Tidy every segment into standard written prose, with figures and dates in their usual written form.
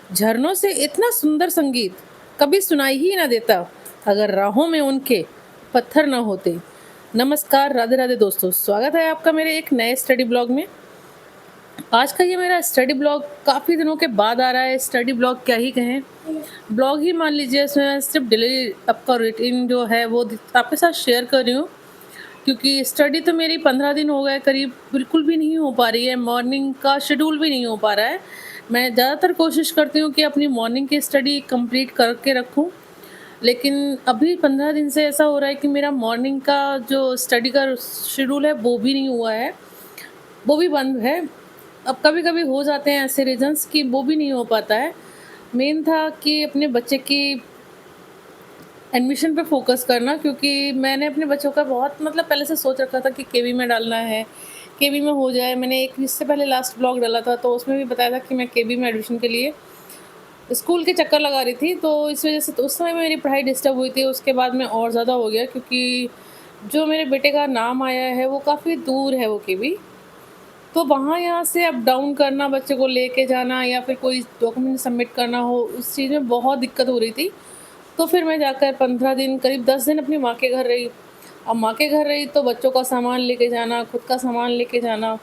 झरनों से इतना सुंदर संगीत कभी सुनाई ही ना देता अगर राहों में उनके पत्थर न होते। नमस्कार, राधे राधे दोस्तों, स्वागत है आपका मेरे एक नए स्टडी ब्लॉग में। आज का ये मेरा स्टडी ब्लॉग काफ़ी दिनों के बाद आ रहा है। स्टडी ब्लॉग क्या ही कहें, ब्लॉग ही मान लीजिए। इसमें मैं सिर्फ डेली आपका रूटीन जो है वो आपके साथ शेयर कर रही हूँ, क्योंकि स्टडी तो मेरी 15 दिन हो गए करीब बिल्कुल भी नहीं हो पा रही है। मॉर्निंग का शेड्यूल भी नहीं हो पा रहा है। मैं ज़्यादातर कोशिश करती हूँ कि अपनी मॉर्निंग की स्टडी कंप्लीट करके रखूँ, लेकिन अभी 15 दिन से ऐसा हो रहा है कि मेरा मॉर्निंग का जो स्टडी का शेड्यूल है वो भी नहीं हुआ है, वो भी बंद है। अब कभी-कभी हो जाते हैं ऐसे रीज़न्स कि वो भी नहीं हो पाता है। मेन था कि अपने बच्चे की एडमिशन पे फ़ोकस करना, क्योंकि मैंने अपने बच्चों का बहुत पहले से सोच रखा था कि केवी में डालना है, केवी में हो जाए। मैंने एक इससे पहले लास्ट ब्लॉग डाला था तो उसमें भी बताया था कि मैं केवी में एडमिशन के लिए स्कूल के चक्कर लगा रही थी, तो इस वज़ह से तो उस समय मेरी पढ़ाई डिस्टर्ब हुई थी। उसके बाद में और ज़्यादा हो गया, क्योंकि जो मेरे बेटे का नाम आया है वो काफ़ी दूर है वो केवी। तो वहाँ यहाँ से अप डाउन करना, बच्चे को लेके जाना या फिर कोई डॉक्यूमेंट सबमिट करना हो, उस चीज़ में बहुत दिक्कत हो रही थी। तो फिर मैं जाकर 15 दिन, करीब 10 दिन अपनी माँ के घर रही। अब माँ के घर रही तो बच्चों का सामान लेके जाना, खुद का सामान लेके जाना,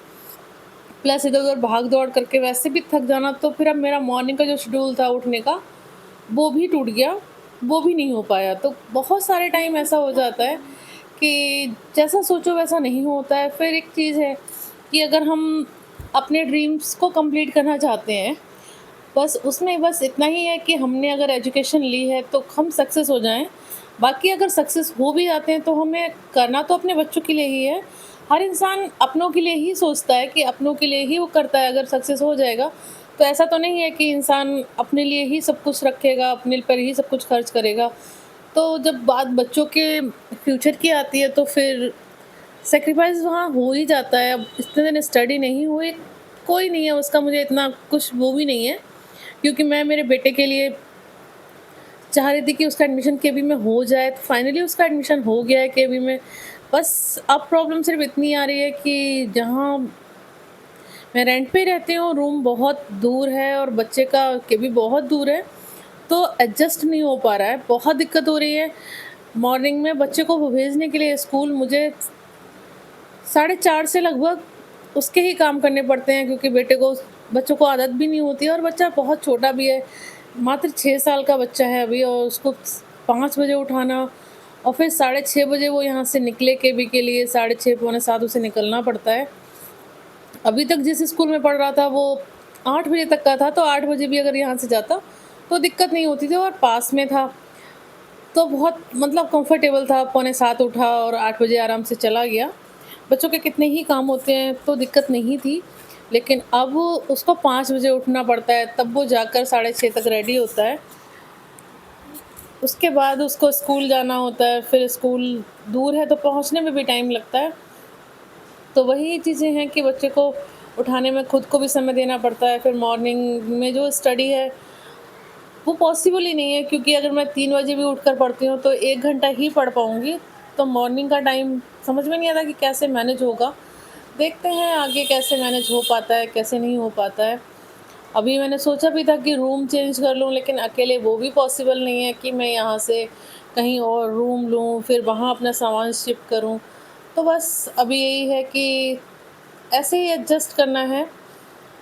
प्लस इधर-उधर भाग-दौड़ करके वैसे भी थक जाना। तो फिर अब मेरा मॉर्निंग का जो शेड्यूल था उठने का, वो भी टूट गया, वो भी नहीं हो पाया। तो बहुत सारे टाइम ऐसा हो जाता है कि जैसा सोचो वैसा नहीं होता है। फिर एक चीज़ है कि अगर हम अपने ड्रीम्स को कंप्लीट करना चाहते हैं, बस उसमें बस इतना ही है कि हमने अगर एजुकेशन ली है तो हम सक्सेस हो जाएँ। बाकी अगर सक्सेस हो भी जाते हैं तो हमें करना तो अपने बच्चों के लिए ही है। हर इंसान अपनों के लिए ही सोचता है कि अपनों के लिए ही वो करता है। अगर सक्सेस हो जाएगा तो ऐसा तो नहीं है कि इंसान अपने लिए ही सब कुछ रखेगा, अपने पर ही सब कुछ खर्च करेगा। तो जब बात बच्चों के फ्यूचर की आती है तो फिर सैक्रिफ़ाइस वहाँ हो ही जाता है। अब इतने दिन स्टडी नहीं हुई, कोई नहीं है उसका मुझे इतना कुछ वो भी नहीं है, क्योंकि मैं मेरे बेटे के लिए चाह रही थी कि उसका एडमिशन केवी में हो जाए। तो फाइनली उसका एडमिशन हो गया है केवी में। बस अब प्रॉब्लम सिर्फ़ इतनी आ रही है कि जहाँ मैं रेंट पे रहती हूँ, रूम बहुत दूर है और बच्चे का केवी बहुत दूर है, तो एडजस्ट नहीं हो पा रहा है, बहुत दिक्कत हो रही है। मॉर्निंग में बच्चे को भेजने के लिए स्कूल मुझे 4:30 से लगभग उसके ही काम करने पड़ते हैं, क्योंकि बच्चों को आदत भी नहीं होती है और बच्चा बहुत छोटा भी है। मात्र 6 साल का बच्चा है अभी, और उसको 5 बजे उठाना और फिर 6:30 बजे वो यहाँ से निकले केवी के लिए, 6:30 पौने 7 उसे निकलना पड़ता है। अभी तक जिस स्कूल में पढ़ रहा था वो 8 बजे तक का था, तो 8 बजे भी अगर यहाँ से जाता तो दिक्कत नहीं होती थी और पास में था। तो बहुत कंफर्टेबल था, पौने 7 उठा और 8 बजे आराम से चला गया। बच्चों के कितने ही काम होते हैं तो दिक्कत नहीं थी, लेकिन अब उसको 5 बजे उठना पड़ता है, तब वो जाकर 6:30 तक रेडी होता है। उसके बाद उसको स्कूल जाना होता है, फिर स्कूल दूर है तो पहुँचने में भी टाइम लगता है। तो वही चीज़ें हैं कि बच्चे को उठाने में खुद को भी समय देना पड़ता है। फिर मॉर्निंग में जो स्टडी है वो पॉसिबल ही नहीं है, क्योंकि अगर मैं 3 बजे भी उठकर पढ़ती हूँ तो 1 घंटा ही पढ़ पाऊँगी। तो मॉर्निंग का टाइम समझ में नहीं आता कि कैसे मैनेज होगा। देखते हैं आगे कैसे मैनेज हो पाता है, कैसे नहीं हो पाता है। अभी मैंने सोचा भी था कि रूम चेंज कर लूँ, लेकिन अकेले वो भी पॉसिबल नहीं है कि मैं यहाँ से कहीं और रूम लूँ, फिर वहाँ अपना सामान शिफ्ट करूँ। तो बस अभी यही है कि ऐसे ही एडजस्ट करना है।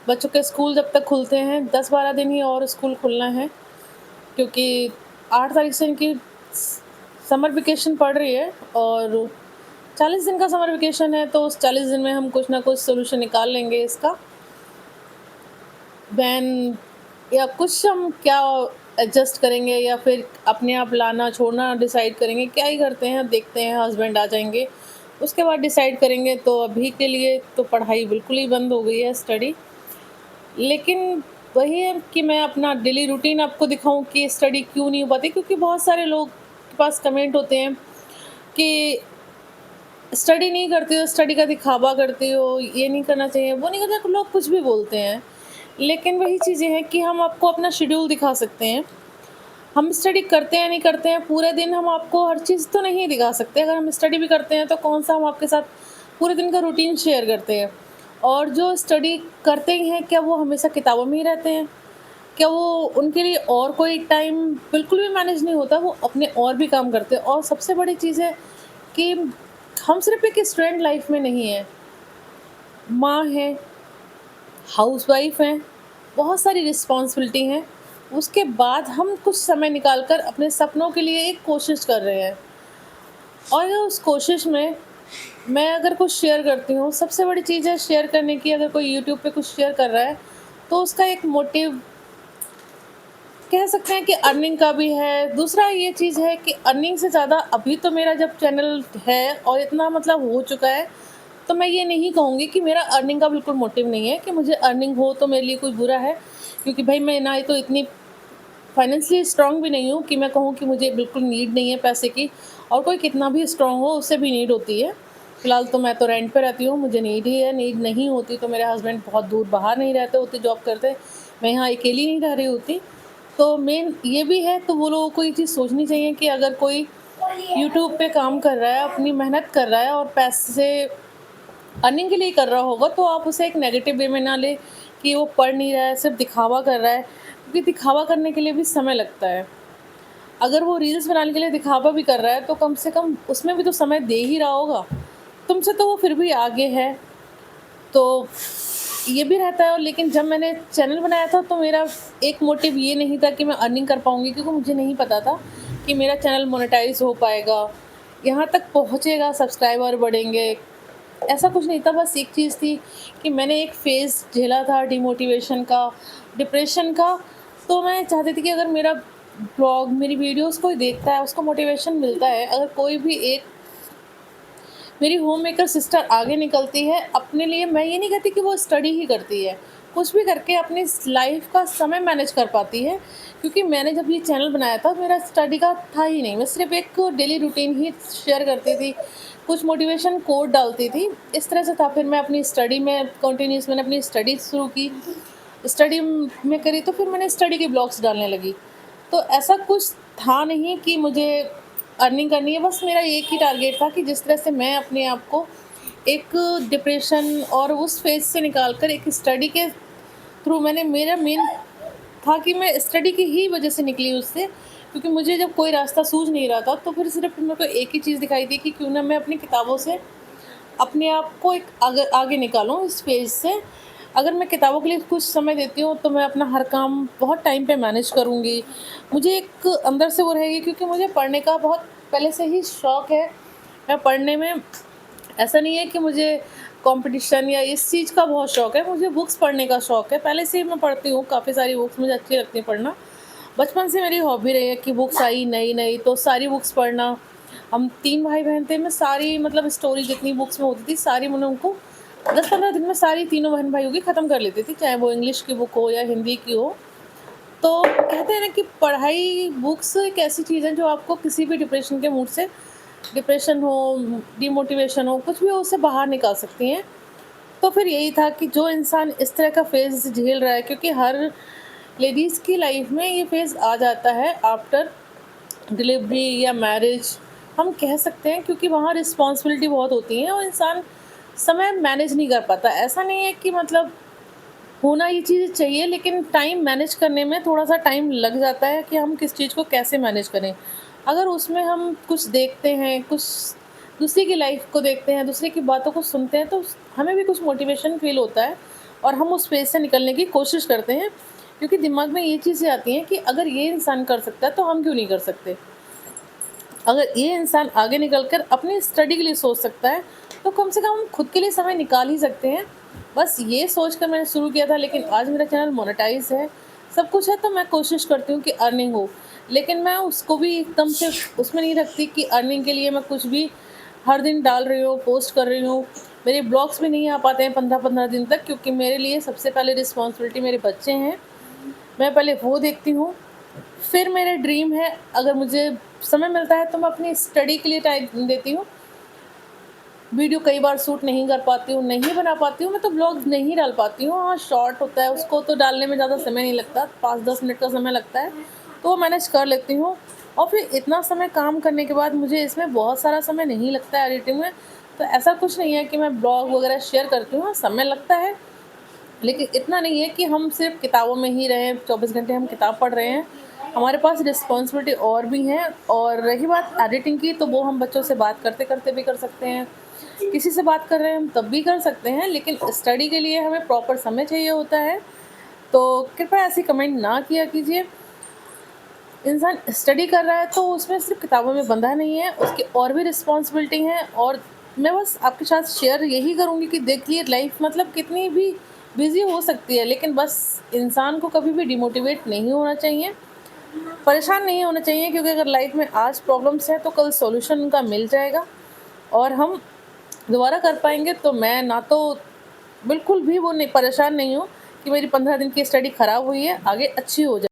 बच्चों के स्कूल जब तक खुलते हैं, 10-12 दिन ही और स्कूल खुलना है, क्योंकि 8 तारीख से इनकी स समर वेकेशन पड़ रही है और 40 दिन का समर वेकेशन है, तो उस 40 दिन में हम कुछ ना कुछ सॉल्यूशन निकाल लेंगे इसका। वैन या कुछ हम क्या एडजस्ट करेंगे या फिर अपने आप लाना छोड़ना डिसाइड करेंगे, क्या ही करते हैं, देखते हैं हस्बैंड आ जाएँगे, उसके बाद डिसाइड करेंगे। तो अभी के लिए तो पढ़ाई बिल्कुल ही बंद हो गई है, स्टडी। लेकिन वही है कि मैं अपना डेली रूटीन आपको दिखाऊँ कि स्टडी क्यों नहीं हो पाती, क्योंकि बहुत सारे लोग के पास कमेंट होते हैं कि स्टडी नहीं करते हो, स्टडी का दिखावा करते हो, ये नहीं करना चाहिए, वो नहीं करना, लोग कुछ भी बोलते हैं। लेकिन वही चीज़ें हैं कि हम आपको अपना शेड्यूल दिखा सकते हैं। हम स्टडी करते हैं, नहीं करते हैं, पूरे दिन हम आपको हर चीज़ तो नहीं दिखा सकते। अगर हम स्टडी भी करते हैं तो कौन-सा हम आपके साथ पूरे दिन का रूटीन शेयर करते हैं। और जो स्टडी करते ही हैं, क्या वो हमेशा किताबों में ही रहते हैं? क्या वो उनके लिए और कोई टाइम बिल्कुल भी मैनेज नहीं होता, वो अपने और भी काम करते हैं। और सबसे बड़ी चीज़ है कि हम सिर्फ़ एक स्टूडेंट लाइफ़ में नहीं हैं, माँ हैं, हाउसवाइफ़ हैं, बहुत सारी रिस्पॉन्सिबिलिटी हैं। उसके बाद हम कुछ समय निकाल कर अपने सपनों के लिए एक कोशिश कर रहे हैं, और उस कोशिश में मैं अगर कुछ शेयर करती हूँ, सबसे बड़ी चीज़ है शेयर करने की। अगर कोई यूट्यूब पे कुछ शेयर कर रहा है, तो उसका एक मोटिव कह सकते हैं कि अर्निंग का भी है। दूसरा ये चीज़ है कि अर्निंग से ज़्यादा अभी तो मेरा जब चैनल है और इतना मतलब हो चुका है, तो मैं ये नहीं कहूँगी कि मेरा अर्निंग का बिल्कुल मोटिव नहीं है कि मुझे अर्निंग हो तो मेरे लिए कुछ बुरा है। क्योंकि भाई मैं ना ही तो इतनी फाइनेंशियली स्ट्रॉन्ग भी नहीं हूँ कि मैं कहूँ कि मुझे बिल्कुल नीड नहीं है पैसे की, और कोई कितना भी स्ट्रॉन्ग हो उसे भी नीड होती है। फ़िलहाल तो मैं तो रेंट पे रहती हूँ, मुझे नीड ही है, नीड नहीं होती तो मेरे हस्बैंड बहुत दूर बाहर नहीं रहते होते, जॉब करते, मैं यहाँ अकेली नहीं रह रही होती। तो मेन ये भी है, तो वो लोगों को ये चीज़ सोचनी चाहिए कि अगर कोई यूट्यूब पे काम कर रहा है, अपनी मेहनत कर रहा है और पैसे अर्निंग के लिए कर रहा होगा, तो आप उसे एक नेगेटिव वे में ना लें कि वो पढ़ नहीं रहा है, सिर्फ़ दिखावा कर रहा है। क्योंकि दिखावा करने के लिए भी समय लगता है। अगर वो रील्स बनाने के लिए दिखावा भी कर रहा है, तो कम से कम उसमें भी तो समय दे ही रहा होगा। तुमसे तो वो फिर भी आगे है। तो ये भी रहता है। और लेकिन जब मैंने चैनल बनाया था, तो मेरा एक मोटिव ये नहीं था कि मैं अर्निंग कर पाऊँगी, क्योंकि मुझे नहीं पता था कि मेरा चैनल मोनेटाइज़ हो पाएगा, यहाँ तक पहुँचेगा, सब्सक्राइबर बढ़ेंगे। ऐसा कुछ नहीं था, बस एक चीज़ थी कि मैंने एक फ़ेज़ झेला था डिमोटिवेशन का, डिप्रेशन का। तो मैं चाहती थी कि अगर मेरा ब्लॉग, मेरी वीडियोज़ कोई देखता है, उसको मोटिवेशन मिलता है। अगर कोई भी एक मेरी होममेकर सिस्टर आगे निकलती है अपने लिए, मैं ये नहीं कहती कि वो स्टडी ही करती है, कुछ भी करके अपनी लाइफ का समय मैनेज कर पाती है। क्योंकि मैंने जब ये चैनल बनाया था, मेरा स्टडी का था ही नहीं, मैं सिर्फ एक डेली रूटीन ही शेयर करती थी, कुछ मोटिवेशन कोट डालती थी, इस तरह से था। फिर मैं अपनी स्टडी में कंटिन्यूस मैंने अपनी स्टडी शुरू की, स्टडी में करी, तो फिर मैंने स्टडी के ब्लॉग्स डालने लगी। तो ऐसा कुछ था नहीं कि मुझे अर्निंग करनी है, बस मेरा एक ही टारगेट था कि जिस तरह से मैं अपने आप को एक डिप्रेशन और उस फेज़ से निकाल कर एक स्टडी के थ्रू, मैंने मेरा मेन था कि मैं स्टडी की ही वजह से निकली उससे। क्योंकि मुझे जब कोई रास्ता सूझ नहीं रहा था, तो फिर सिर्फ मेरे को एक ही चीज़ दिखाई दी कि क्यों ना मैं अपनी किताबों से अपने आप को एक आगे आगे निकालूँ इस फेज़ से। अगर मैं किताबों के लिए कुछ समय देती हूँ, तो मैं अपना हर काम बहुत टाइम पे मैनेज करूँगी। मुझे एक अंदर से वो रहेगी, क्योंकि मुझे पढ़ने का बहुत पहले से ही शौक़ है। मैं पढ़ने में, ऐसा नहीं है कि मुझे कॉम्पिटिशन या इस चीज़ का बहुत शौक़ है, मुझे बुक्स पढ़ने का शौक़ है। पहले से ही मैं पढ़ती हूँ, काफ़ी सारी बुक्स मुझे अच्छी लगती है पढ़ना। बचपन से मेरी हॉबी रही है कि बुक्स आई नई-नई तो सारी बुक्स पढ़ना। हम 3 भाई-बहन थे, मैं सारी मतलब स्टोरी जितनी बुक्स में होती थी, सारी मैंने उनको 10-15 दिन में सारी तीनों बहन-भाइयों की ख़त्म कर लेती थी, चाहे वो इंग्लिश की बुक हो या हिंदी की हो। तो कहते हैं ना कि पढ़ाई, बुक्स एक ऐसी चीज़ है जो आपको किसी भी डिप्रेशन के मूड से, डिप्रेशन हो, डिमोटिवेशन हो, कुछ भी हो, उससे बाहर निकाल सकती हैं। तो फिर यही था कि जो इंसान इस तरह का फ़ेज़ झेल रहा है, क्योंकि हर लेडीज़ की लाइफ़ में ये फ़ेज़ आ जाता है आफ्टर डिलीवरी या मैरिज, हम कह सकते हैं, क्योंकि वहाँ रिस्पॉन्सिबिलिटी बहुत होती है और इंसान समय मैनेज नहीं कर पाता। ऐसा नहीं है कि मतलब होना ये चीज़ चाहिए, लेकिन टाइम मैनेज करने में थोड़ा-सा टाइम लग जाता है कि हम किस चीज़ को कैसे मैनेज करें। अगर उसमें हम कुछ देखते हैं, कुछ दूसरे की लाइफ़ को देखते हैं, दूसरे की बातों को सुनते हैं, तो हमें भी कुछ मोटिवेशन फ़ील होता है और हम उस फ़ेज़ से निकलने की कोशिश करते हैं। क्योंकि दिमाग में ये चीज़ें आती हैं कि अगर ये इंसान कर सकता है, तो हम क्यों नहीं कर सकते? अगर ये इंसान आगे निकल कर अपनी स्टडी के लिए सोच सकता है, तो कम से कम हम खुद के लिए समय निकाल ही सकते हैं। बस ये सोच कर मैंने शुरू किया था, लेकिन आज मेरा चैनल मोनेटाइज़ है, सब कुछ है, तो मैं कोशिश करती हूँ कि अर्निंग हो। लेकिन मैं उसको भी एकदम से उसमें नहीं रखती कि अर्निंग के लिए मैं कुछ भी हर दिन डाल रही हूँ, पोस्ट कर रही हूँ। मेरे ब्लॉग्स भी नहीं आ पाते हैं 15-15 दिन तक, क्योंकि मेरे लिए सबसे पहले रिस्पॉन्सिबिलिटी मेरे बच्चे हैं। मैं पहले वो देखती हूँ, फिर मेरे ड्रीम है, अगर मुझे समय मिलता है तो मैं अपनी स्टडी के लिए टाइम देती हूँ। वीडियो कई बार शूट नहीं कर पाती हूँ, नहीं बना पाती हूँ, मैं तो ब्लॉग्स नहीं डाल पाती हूँ। हाँ, शॉर्ट होता है, उसको तो डालने में ज़्यादा समय नहीं लगता, 5-10 मिनट का समय लगता है, तो वो मैनेज कर लेती हूँ। और फिर इतना समय काम करने के बाद मुझे इसमें बहुत सारा समय नहीं लगता है एडिटिंग में, तो ऐसा कुछ नहीं है कि मैं ब्लॉग वगैरह शेयर करती हूँ। हाँ, समय लगता है, लेकिन इतना नहीं है कि हम सिर्फ़ किताबों में ही रहें, 24 घंटे हम किताब पढ़ रहे हैं। हमारे पास रिस्पॉन्सिबिलिटी और भी हैं और रही बात एडिटिंग की, तो वो हम बच्चों से बात करते-करते भी कर सकते हैं। किसी से बात कर रहे हैं हम तब भी कर सकते हैं, लेकिन स्टडी के लिए हमें प्रॉपर समय चाहिए होता है। तो कृपया ऐसी कमेंट ना किया कीजिए। इंसान स्टडी कर रहा है तो उसमें सिर्फ़ किताबों में बंधा नहीं है, उसकी और भी रिस्पॉन्सिबिलिटी हैं और मैं बस आपके साथ शेयर यही करूँगी कि देखिए लाइफ़ मतलब कितनी भी बिज़ी हो सकती है, लेकिन बस इंसान को कभी भी डिमोटिवेट नहीं होना चाहिए, परेशान नहीं होना चाहिए क्योंकि अगर लाइफ़ में आज प्रॉब्लम्स हैं तो कल सॉल्यूशन उनका मिल जाएगा और हम दोबारा कर पाएँगे। तो मैं ना तो बिल्कुल भी वो नहीं परेशान नहीं हूँ कि मेरी 15 दिन की स्टडी खराब हुई है, आगे अच्छी हो जाए।